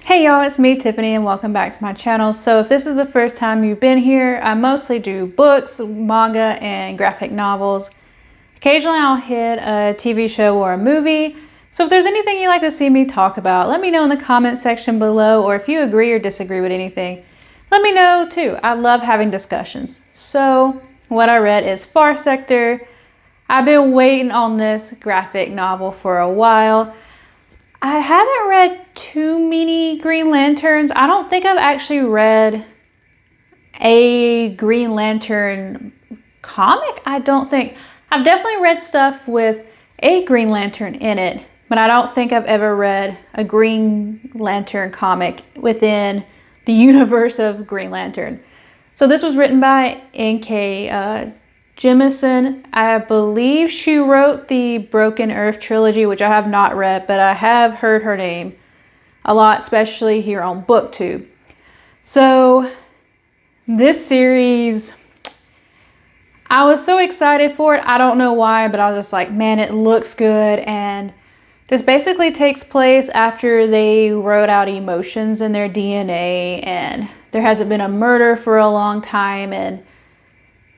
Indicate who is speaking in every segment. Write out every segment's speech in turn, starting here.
Speaker 1: Hey y'all, it's me Tiffany and welcome back to my channel. So if this is the first time you've been here, I mostly do books, manga, and graphic novels. Occasionally I'll hit a TV show or a movie. So if there's anything you'd like to see me talk about, let me know in the comment section below, or if you agree or disagree with anything, let me know too. I love having discussions. So what I read is Far Sector. I've been waiting on this graphic novel for a while. I haven't read too many Green Lanterns. I don't think I've actually read a Green Lantern comic. I don't think. I've definitely read stuff with a Green Lantern in it, but I don't think I've ever read a Green Lantern comic within the universe of Green Lantern. So this was written by N.K. Jemisin. I believe she wrote the Broken Earth trilogy, which I have not read, but I have heard her name a lot, especially here on BookTube. So this series, I was so excited for it. I don't know why, but I was just like, man, it looks good. And this basically takes place after they wrote out emotions in their DNA, and there hasn't been a murder for a long time, and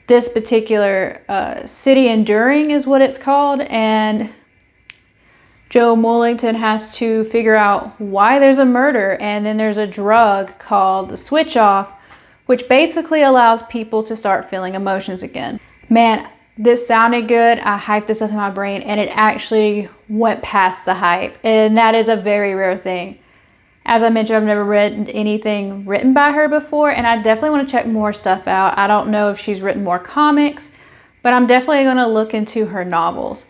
Speaker 1: this particular city enduring is what it's called, and Joe Mullington has to figure out why there's a murder. And then there's a drug called the switch off, which basically allows people to start feeling emotions again. Man, this sounded good. I hyped this up in my brain and it actually went past the hype, and that is a very rare thing. As I mentioned, I've never read anything written by her before, and I definitely want to check more stuff out. I don't know if she's written more comics, but I'm definitely going to look into her novels.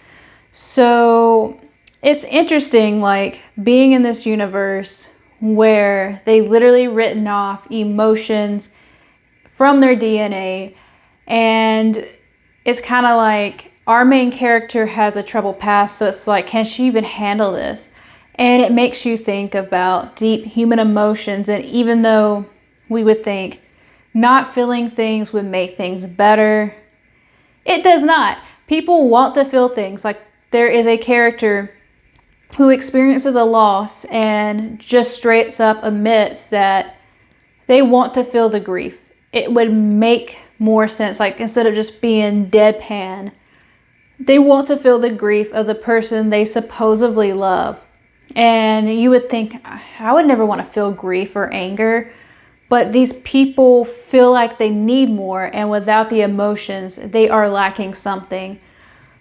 Speaker 1: So it's interesting, like, being in this universe where they literally written off emotions from their DNA, and it's kind of like our main character has a troubled past, so it's like, can she even handle this? And it makes you think about deep human emotions. And even though we would think not feeling things would make things better, it does not. People want to feel things. Like, there is a character who experiences a loss and just straight up admits that they want to feel the grief. It would make more sense. Like, instead of just being deadpan, they want to feel the grief of the person they supposedly love. And you would think, I would never want to feel grief or anger, but these people feel like they need more, and without the emotions, they are lacking something.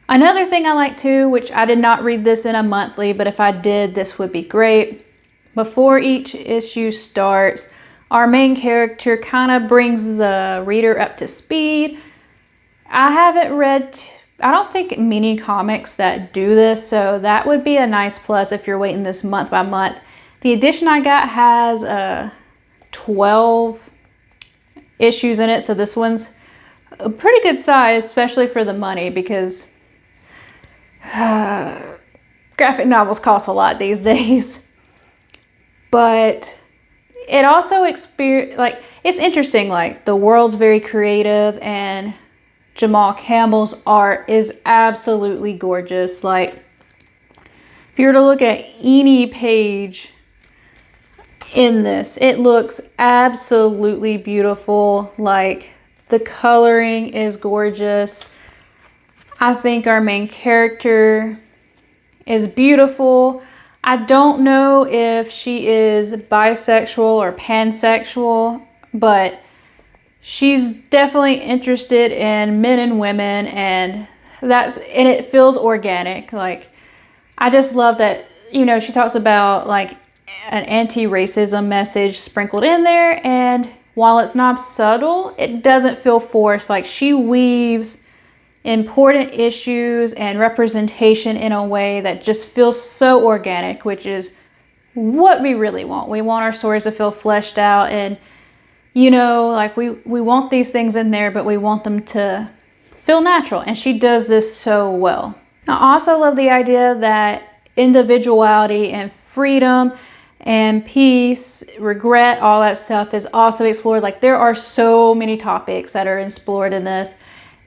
Speaker 1: Another thing I like too, which I did not read this in a monthly, but if I did, this would be great. Before each issue starts, our main character kind of brings the reader up to speed. I haven't read I don't think many comics that do this, so that would be a nice plus if you're waiting this month by month. The edition I got has 12 issues in it, so this one's a pretty good size, especially for the money, because graphic novels cost a lot these days. But it also it's interesting, like, the world's very creative, and Jamal Campbell's art is absolutely gorgeous. Like, if you were to look at any page in this, it looks absolutely beautiful. Like, the coloring is gorgeous. I think our main character is beautiful. I don't know if she is bisexual or pansexual, but she's definitely interested in men and women, and it feels organic. Like, I just love that, she talks about, like, an anti-racism message sprinkled in there, and while it's not subtle, it doesn't feel forced. Like, she weaves important issues and representation in a way that just feels so organic, which is what we really want. We want our stories to feel fleshed out, and like, we want these things in there, but we want them to feel natural. And she does this so well. I also love the idea that individuality and freedom and peace, regret, all that stuff is also explored. Like, there are so many topics that are explored in this,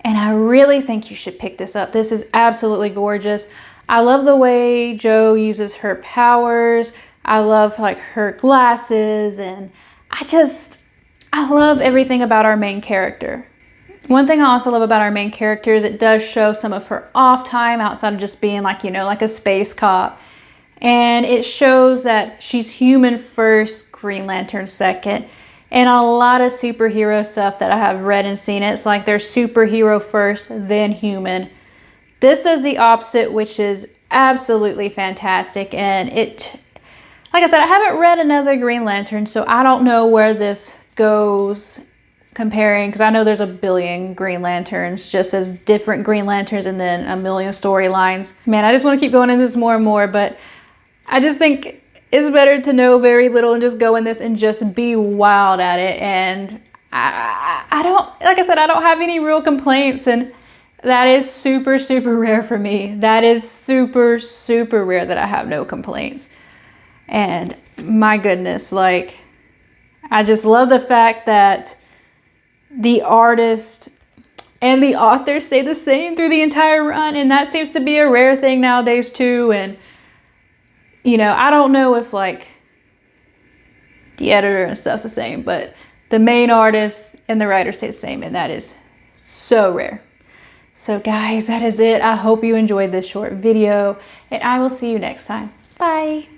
Speaker 1: and I really think you should pick this up. This is absolutely gorgeous. I love the way Jo uses her powers. I love like her glasses, and I love everything about our main character. One thing I also love about our main character is it does show some of her off time outside of just being like, you know, like a space cop. And it shows that she's human first, Green Lantern second. And a lot of superhero stuff that I have read and seen, it's like they're superhero first, then human. This does the opposite, which is absolutely fantastic. And it, like I said, I haven't read another Green Lantern, so I don't know where this goes comparing, because I know there's a billion Green Lanterns, just as different Green Lanterns, and then a million storylines. Man, I just want to keep going into this more and more, but I just think it's better to know very little and just go in this and just be wild at it. And I don't, like I said, I don't have any real complaints, and that is super, super rare for me. That is super, super rare that I have no complaints. And my goodness, like, I just love the fact that the artist and the author stay the same through the entire run, and that seems to be a rare thing nowadays too. And you know, I don't know if like the editor and stuff's the same, but the main artist and the writer stay the same, and that is so rare. So guys, that is it. I hope you enjoyed this short video, and I will see you next time. Bye.